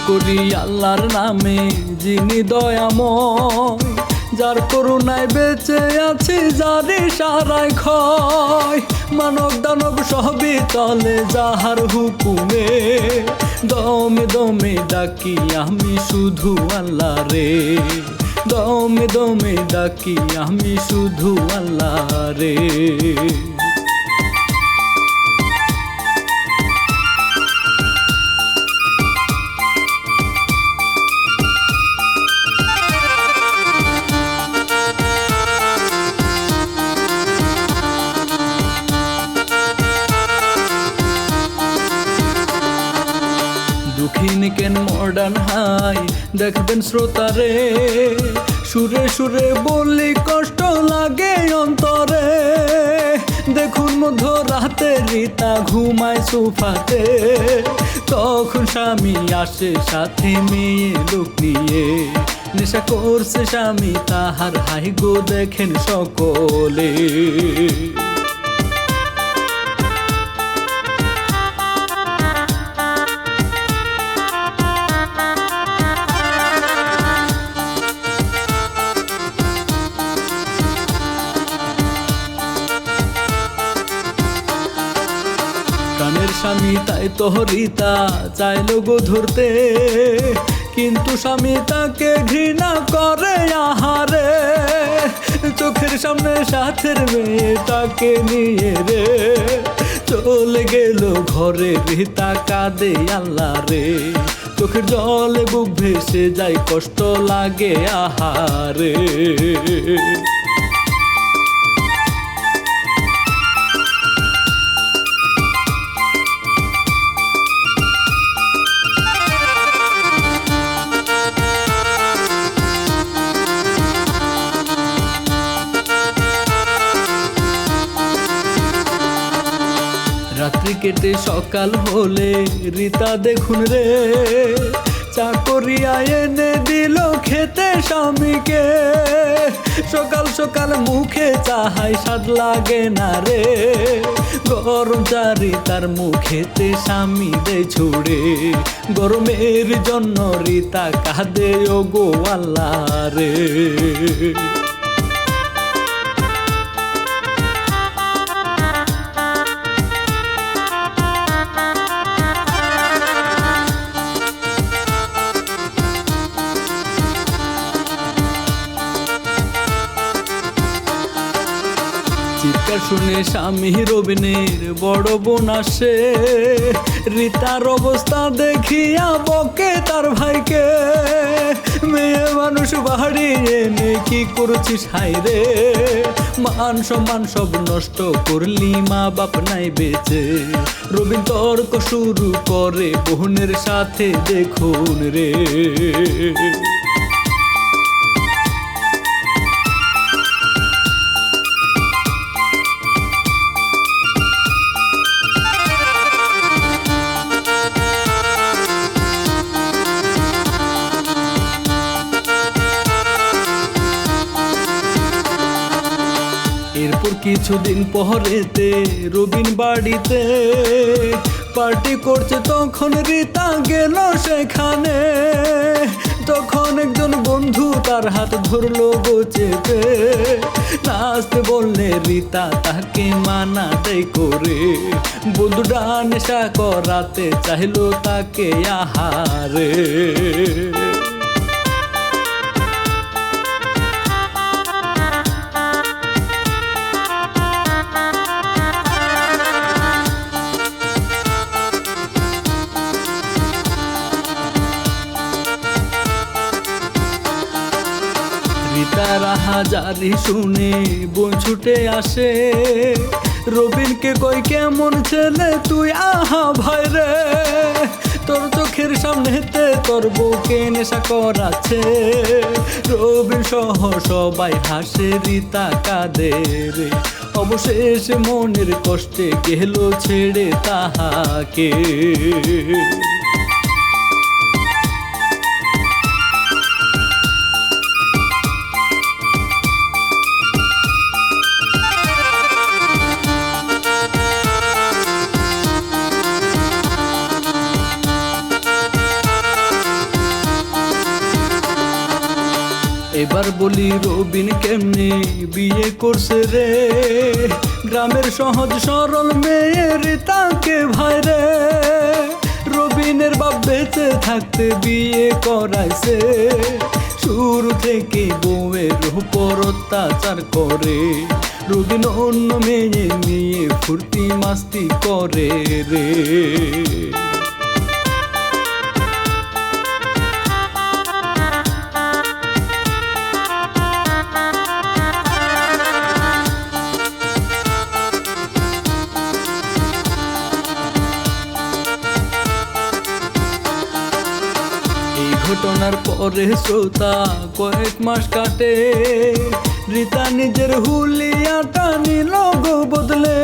করি আল্লাহর নামে যিনি দয়াময়, যার করুণায় বেঁচে আছি, যার ইশারায় ক্ষয়। মানব দানব সবই তলে যাহার হুকুমে, দমে দমে ডাকি আমি শুধু আল্লাহ রে, দমে দমে ডাকি আমি শুধু আল্লাহ রে। দক্ষিণ কেন মডার্ন হাই দেখবেন শ্রোতারে, সুরে সুরে বলি কষ্ট লাগে অন্তরে। দেখুন মধ্যরাতে রীতা ঘুমায় সোফাতে, তখন স্বামী আসে সাথে মেয়ে লোক নিয়ে। নেশা করছে স্বামী তাহার, হাই গো দেখেন সকলে। প্রাণের স্বামী তাই তো রীতা চাইল গো ধরতে, কিন্তু স্বামী তাকে ঘৃণা করে আহারে। চোখের সামনে সাথের মেয়েটাকে নিয়ে রে, চলে গেল ঘরে রীতা কাঁদে আল্লাহ রে। চোখের জলে বুক ভেসে যায়, কষ্ট লাগে আহারে। রাত্রি কেটে সকাল হলে রীতা দেখুন রে, চাকরিয়া এনে দিল খেতে স্বামীকে। সকাল সকাল মুখে চাহাই স্বাদ লাগে না রে, গরম চা রীতার মুখেতে স্বামী দে ছুড়ে। গরমের জন্য রীতা কাঁদে ও গো আল্লাহ রে। চিৎকার শুনে স্বামী রবিনের বড় বোন আসে, রীতার অবস্থা দেখিয়া বকে তার ভাইকে। মেয়ে মানুষ বাড়ি এনে কি করছিস হাই রে, মান সম্মান সব নষ্ট করলি, মা বাপ নাই বেঁচে। রবিন তর্ক শুরু করে বোনের সাথে দেখুন রে। এরপর কিছুদিন পরেতে রবিন বাড়িতে পার্টি করছে, তখন রীতা গেল সেখানে। তখন একজন বন্ধু তার হাত ধরলো গো চেপে, নাচতে বললে রীতা তাকে মানা দেয় করে। বন্ধুটা নেশা করাতে চাইলো তাকে আহারে। রীতার হাজারি শুনে বোন ছুটে আসে, রবিনকে কই কেমন ছেলে তুই, আহা ভাই রে। তোর চোখের সামনেতে তোর বউকে নেশা করাচ্ছে। রবিন সহ সবাই হাসে, রীতা কাঁদে রে। অবশেষে মনের কষ্টে গেল ছেড়ে তাহাকে। এবার বলি রবিন কেমনে বিয়ে করছে রে, গ্রামের সহজ সরল মেয়ের তাকে ভাই রে। রবিনের বাপ বেঁচে থাকতে বিয়ে করাইছে, শুরু থেকে বউয়ের উপর অত্যাচার করে। রবিন অন্য মেয়ে নিয়ে ফুর্তি মাস্তি করে রে। ঘটনার পরে শ্রোতা কয়েক মাস কাটে, রীতা নিজের হুলিয়াটা নিল গো বদলে।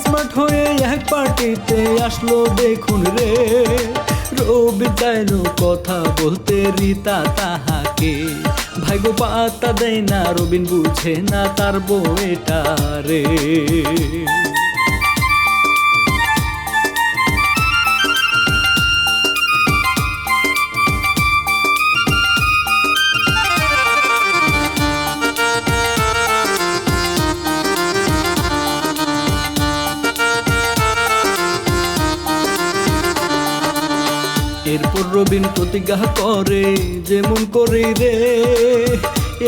স্মার্ট হয়ে এক পার্টিতে আসলো দেখুন রে, রবি চাইলো কথা বলতে রীতা তাহাকে, ভাইগো পাতা দেয় না, রবিন বুঝে না তার বউ এটা রে। এরপর রবিন প্রতিজ্ঞা করে যেমন করে রে,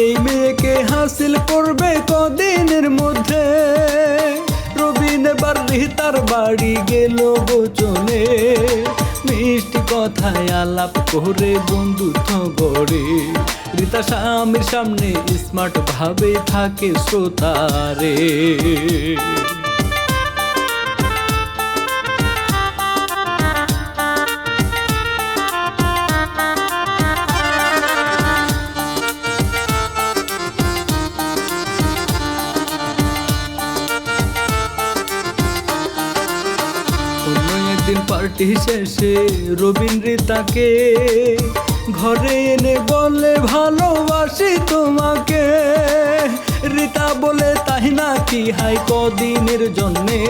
এই মেয়েকে হাসিল করবে কদিনের মধ্যে। রবিন এবার রীতার বাড়ি গেল গোচনে, মিষ্টি কথায় আলাপ করে বন্ধুত্ব গড়ে। রীতা স্বামীর সামনে স্মার্ট ভাবে থাকে শ্রোতারে। একদিন পার্টি শেষে রবিন রীতাকে ঘরে এনে বলে ভালোবাসি তোমাকে। রীতা বলে তাই নাকি হাই কদিনের জন্যে,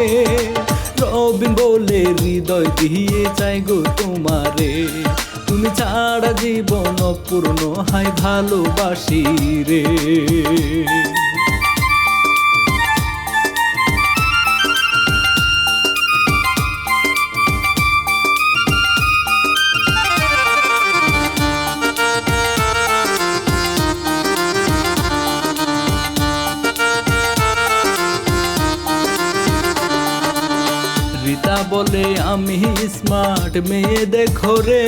রবিন বলে হৃদয় দিয়ে চাই গো তোমারে, তুমি ছাড়া জীবন অপূর্ণ হাই ভালোবাসি রে। রীতা বলে আমি স্মার্ট মেয়ে দেখো রে,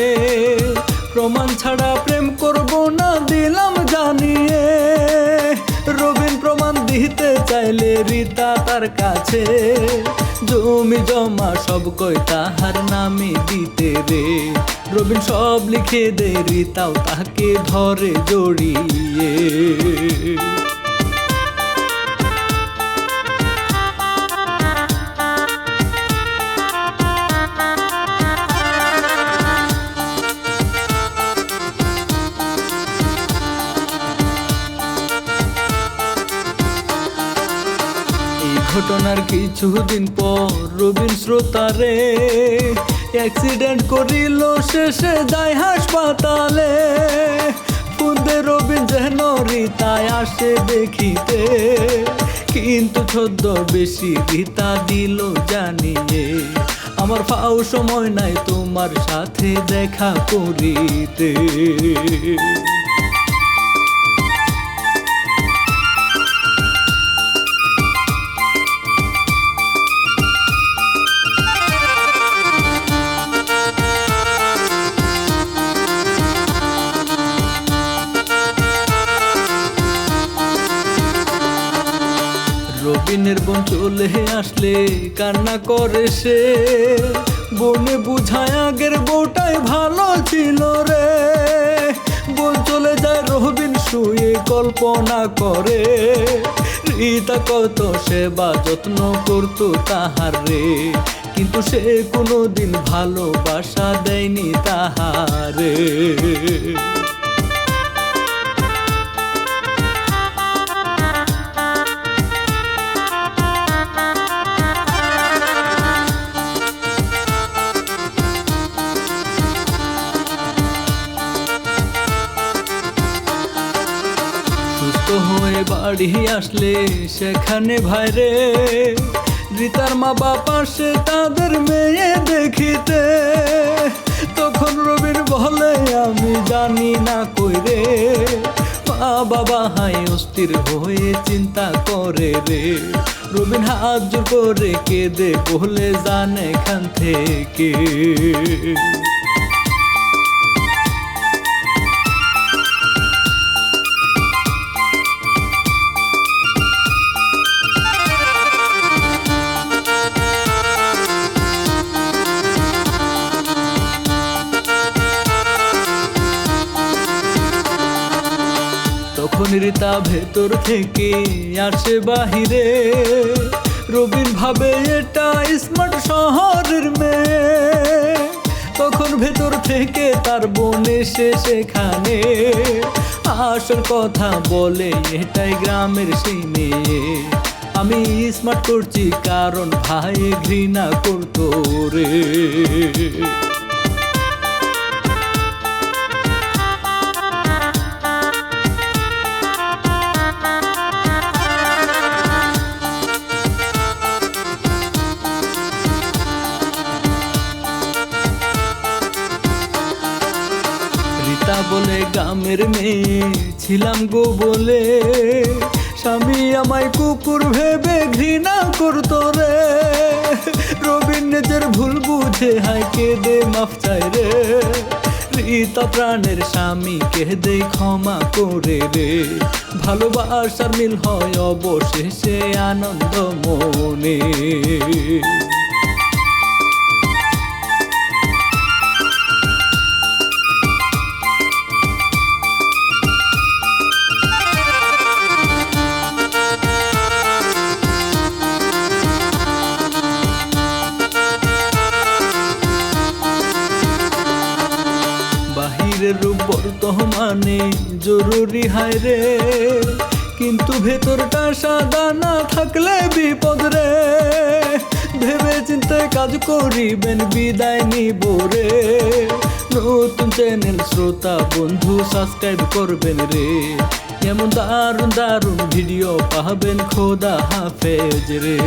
প্রমাণ ছাড়া প্রেম করব না দিলাম জানিয়ে। রবিন প্রমাণ দিতে চাইলে রীতা তার কাছে, জমি জমা সব কই তাহার নামে দিতে রে। রবিন সব লিখে দে, রীতাও তাকে ধরে জড়িয়ে। ঘটনার কিছুদিন পর রবিন শ্রোতারে অ্যাক্সিডেন্ট করিল, শেষে যায় হাসপাতালে। ফুন্দে রবিন যেন রীতায় আসে দেখিতে, কিন্তু ছদ্ম বেশি রীতা দিল জানিয়ে, আমার পাও সময় নাই তোমার সাথে দেখা করিতে। রবিনের বোন চলে আসলে কান্না করে সে, বনে বুঝায় আগের বউটাই ভালো ছিল রে। বোন চলে যায় রবিন শুয়ে কল্পনা করে, রীতা কত সেবা যত্ন করতো তাহার রে, কিন্তু সে কোনোদিন ভালোবাসা দেয়নি তাহারে। বাড়ি আসলে সেখানে ভাইরে রিতার মা বাপ আসে তাদের মেয়ে দেখিতে। তখন রবিন বলে আমি জানি না কইরে, মা বাবা হাই অস্থির হয়ে চিন্তা করে রে। রবিন হাত জোর করে কেঁদে বলে জানে এখান থেকে। তখন রিতা ভেতর থেকে আসে বাহিরে। রবিন ভাবে এটা স্মার্ট শহরের মেয়ে। তখন ভেতর থেকে তার বোন এসে সেখানে আসল কথা বলে, এটাই গ্রামের সেই মেয়ে। আমি স্মার্ট করছি কারণ ভাই ঘৃণা করতো রে। রিতা বলে গ্রামের মেয়ে ছিলাম গো বলে, স্বামী আমায় কুকুর ভেবে ঘৃণা করতো রে। রবিন নিজের ভুল বুঝে হায় কেঁদে মাফ চাই রে। রিতা প্রাণের স্বামী কেঁদে ক্ষমা করে রে। ভালোবাসার মিল হয় অবশেষে আনন্দ মনে। বাহিরের রূপ বর্তমানে জরুরি হায় রে, কিন্তু ভেতরটা সাদা না থাকলে বিপদ রে। ভেবে চিন্তে কাজ করিবেন, বিদায় নিব রে। নতুন চ্যানেল শ্রোতা বন্ধু সাবস্ক্রাইব করবেন রে। এমন দারুণ দারুণ ভিডিও পাবেন। খোদা হাফেজ রে।